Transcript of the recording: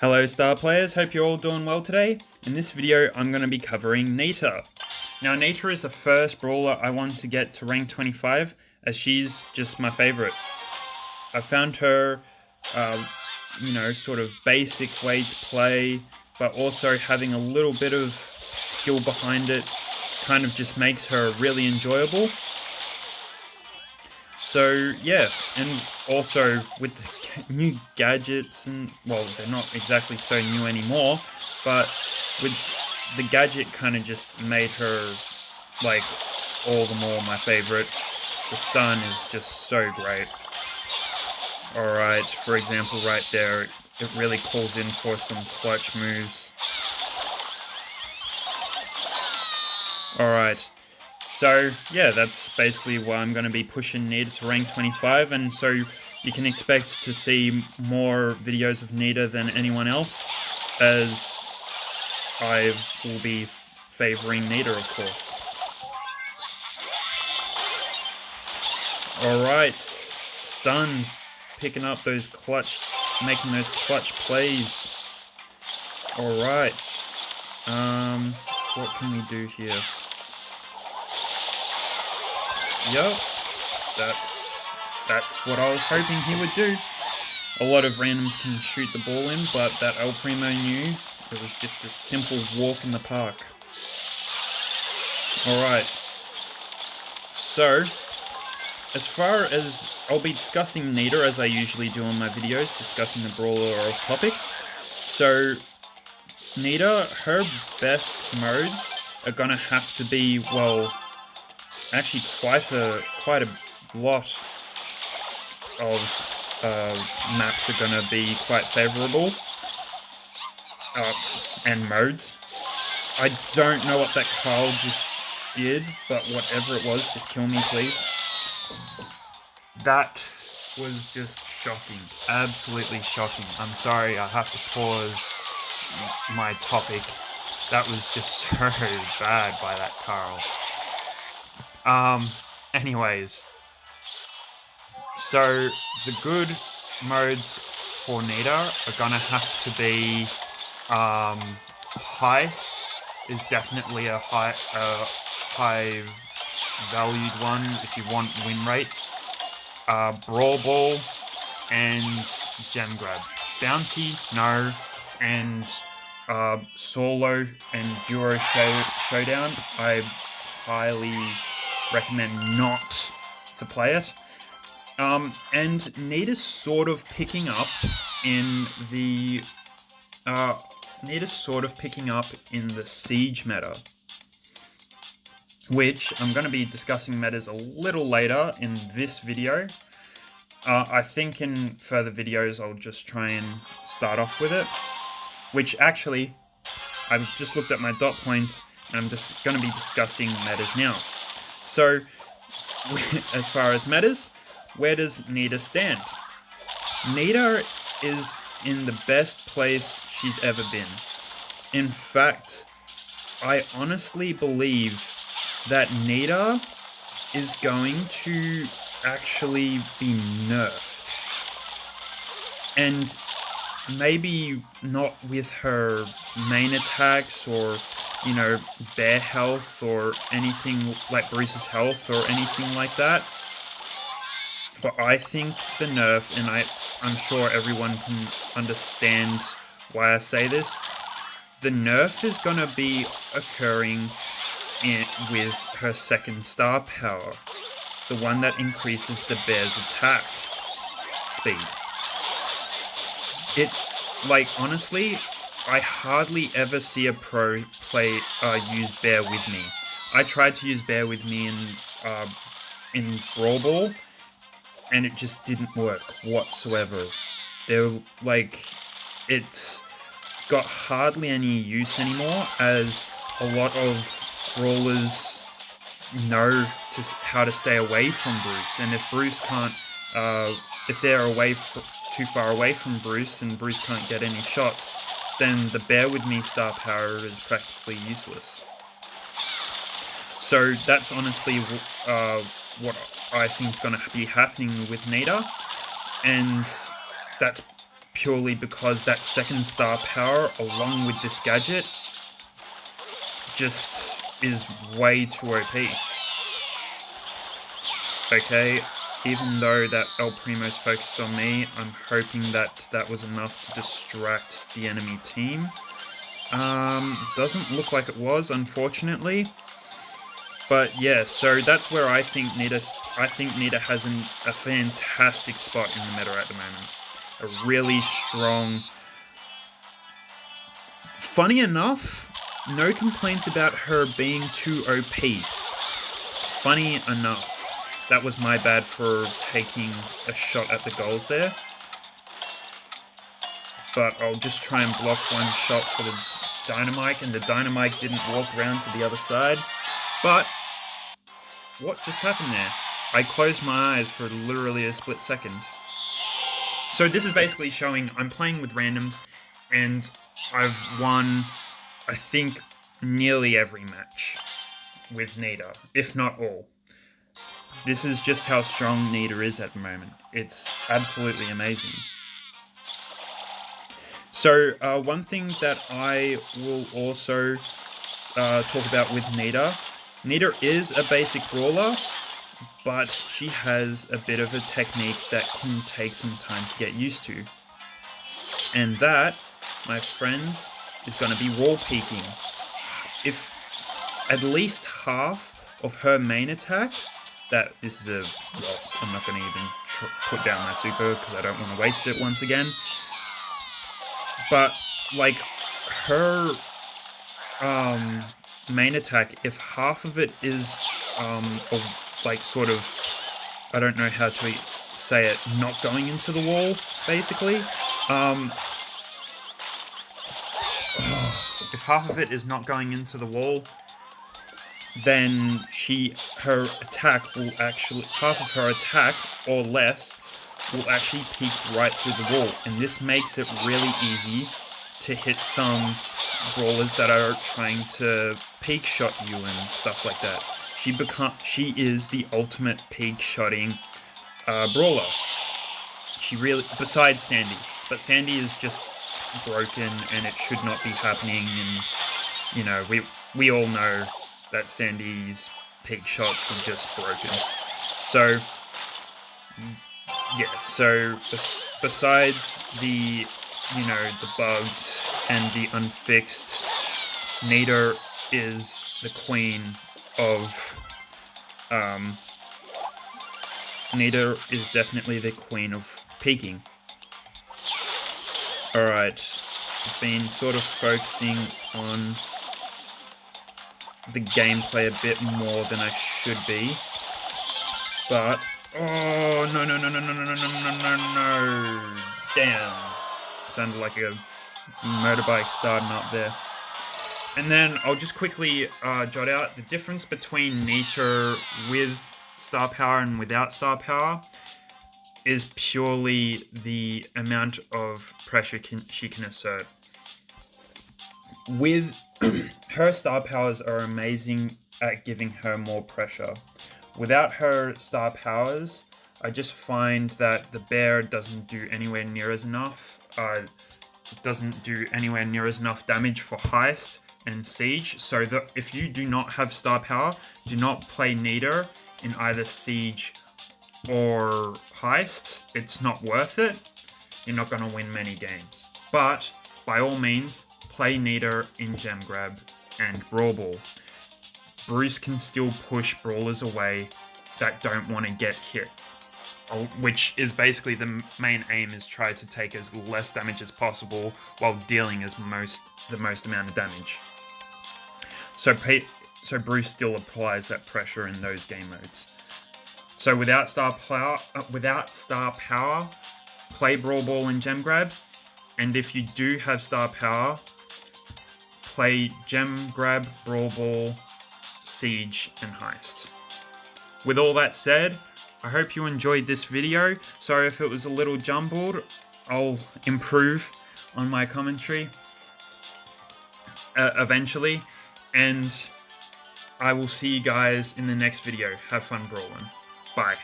Hello star players, hope you're all doing well today. In this video I'm going to be covering Nita. Now Nita is the first brawler I want to get to rank 25 as she's just my favourite. I found her, sort of basic way to play, but also having a little bit of skill behind it kind of just makes her really enjoyable. So yeah, and also with the new gadgets, and well, they're not exactly so new anymore, but with the gadget kind of just made her like all the more my favorite. The stun is just so great. Alright, for example right there, it really calls in for some clutch moves. Alright. So, yeah, that's basically why I'm going to be pushing Nita to rank 25, and so you can expect to see more videos of Nita than anyone else, as I will be favouring Nita, of course. Alright, stuns, picking up those making those clutch plays. Alright, what can we do here? Yep, that's what I was hoping he would do. A lot of randoms can shoot the ball in, but that El Primo knew it was just a simple walk in the park. Alright, so as far as I'll be discussing Nita as I usually do on my videos, discussing the brawler or off topic. So Nita, her best modes are gonna have to be, well, actually quite a lot of maps are going to be quite favourable, and modes. I don't know what that Carl just did, but whatever it was, just kill me please. That was just shocking, absolutely shocking. I'm sorry, I have to pause my topic. That was just so bad by that Carl. Anyways, so the good modes for Nita are gonna have to be, Heist is definitely a high valued one if you want win rates, Brawl Ball, and Gem Grab. Bounty, no, and Solo and Duo Showdown, I highly recommend not to play it. And Nita's sort of picking up in the Siege meta, which I'm going to be discussing metas a little later in this video. I think in further videos I'll just try and start off with it, which actually I've just looked at my dot points and I'm just going to be discussing metas now. So, as far as metas, where does Nita stand? Nita is in the best place she's ever been. In fact, I honestly believe that Nita is going to actually be nerfed. And maybe not with her main attacks or, bear health or anything like Bruce's health or anything like that. But I think the nerf, and I'm sure everyone can understand why I say this, the nerf is going to be occurring with her second star power, the one that increases the bear's attack speed. It's like, honestly, I hardly ever see a pro use bear with me. I tried to use bear with me in Brawl Ball, and it just didn't work whatsoever. It's got hardly any use anymore, as a lot of brawlers know how to stay away from Bruce, and if Bruce can't, if they're too far away from Bruce and Bruce can't get any shots, then the bear with me star power is practically useless. So that's honestly what I think is going to be happening with Nita, and that's purely because that second star power, along with this gadget, just is way too OP. Okay, even though that El Primo's focused on me, I'm hoping that that was enough to distract the enemy team. Doesn't look like it was, unfortunately. But yeah, so that's where I think Nita has a fantastic spot in the meta at the moment. A really strong. Funny enough, no complaints about her being too OP. Funny enough. That was my bad for taking a shot at the goals there. But I'll just try and block one shot for the Dynamite, and the Dynamite didn't walk around to the other side. But what just happened there? I closed my eyes for literally a split second. So this is basically showing I'm playing with randoms, and I've won, I think, nearly every match with Nita, if not all. This is just how strong Nita is at the moment. It's absolutely amazing. So one thing that I will also talk about with Nita. Nita is a basic brawler, but she has a bit of a technique that can take some time to get used to. And that, my friends, is going to be wall peeking. If at least half of her main attack, this is a loss. I'm not going to even put down my super because I don't want to waste it once again. But like her main attack, if half of it is like sort of, I don't know how to say it, not going into the wall, basically. If half of it is not going into the wall, then her attack will actually, half of her attack or less will actually peek right through the wall, and this makes it really easy to hit some brawlers that are trying to peek shot you and stuff like that. She is the ultimate peek shotting brawler. She really, besides Sandy, but Sandy is just broken and it should not be happening, and you know, we all know that Sandy's peak shots are just broken. So yeah, so besides the, you know, the bugged and the unfixed, Nita is the queen of Nita is definitely the queen of peeking. Alright, I've been sort of focusing on the gameplay a bit more than I should be, but oh no, damn, it sounded like a motorbike starting up there. And then I'll just quickly jot out the difference between Nita with star power and without star power is purely the amount of pressure she can assert. With her star powers are amazing at giving her more pressure. Without her star powers, I just find that the bear doesn't do anywhere near as enough. Doesn't do anywhere near as enough damage for heist and siege. So that if you do not have star power, do not play Nita in either siege or heist. It's not worth it. You're not going to win many games. But by all means, play Nita in gem grab and brawl ball. Bruce can still push brawlers away that don't want to get hit, which is basically the main aim, is try to take as less damage as possible while dealing the most amount of damage. So Bruce still applies that pressure in those game modes. So without star power, play brawl ball and gem grab, and if you do have star power, play gem grab, brawl ball, siege, and heist. With all that said, I hope you enjoyed this video. Sorry if it was a little jumbled. I'll improve on my commentary eventually, and I will see you guys in the next video. Have fun brawling. Bye.